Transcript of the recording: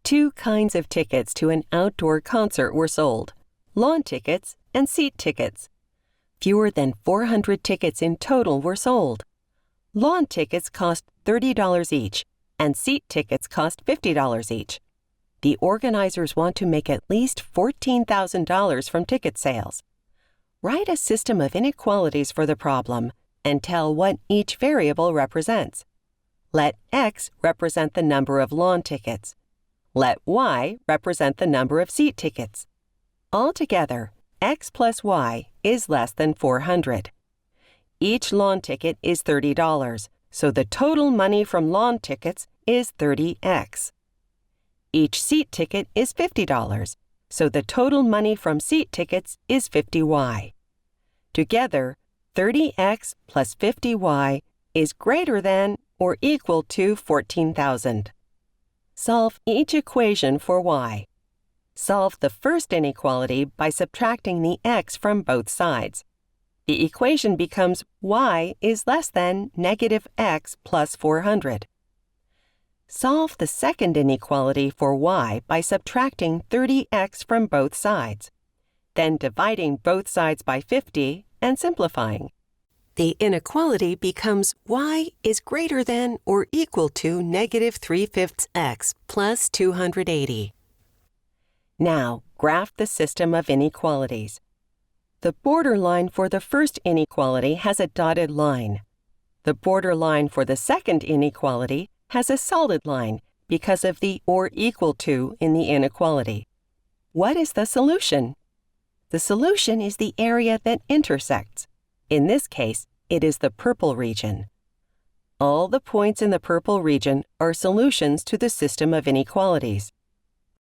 Two kinds of tickets to an outdoor concert were sold: lawn tickets and seat tickets. Fewer than 400 tickets in total were sold. Lawn tickets cost $30 each, and seat tickets cost $50 each. The organizers want to make at least $14,000 from ticket sales. Write a system of inequalities for the problem and tell what each variable represents. Let X represent the number of lawn tickets. Let Y represent the number of seat tickets. Altogether, X plus Y is less than 400. Each lawn ticket is $30, so the total money from lawn tickets is 30X. Each seat ticket is $50, so the total money from seat tickets is 50Y. Together, 30X plus 50Y is greater than or equal to 14,000. Solve each equation for Y. Solve the first inequality by subtracting the X from both sides. The equation becomes Y is less than negative X plus 400. Solve the second inequality for Y by subtracting 30X from both sides, then dividing both sides by 50 and simplifying. The inequality becomes Y is greater than or equal to negative 3/5 X plus 280. Now, graph the system of inequalities. The borderline for the first inequality has a dotted line. The borderline for the second inequality has a solid line because of the or equal to in the inequality. What is the solution? The solution is the area that intersects. In this case, it is the purple region. All the points in the purple region are solutions to the system of inequalities.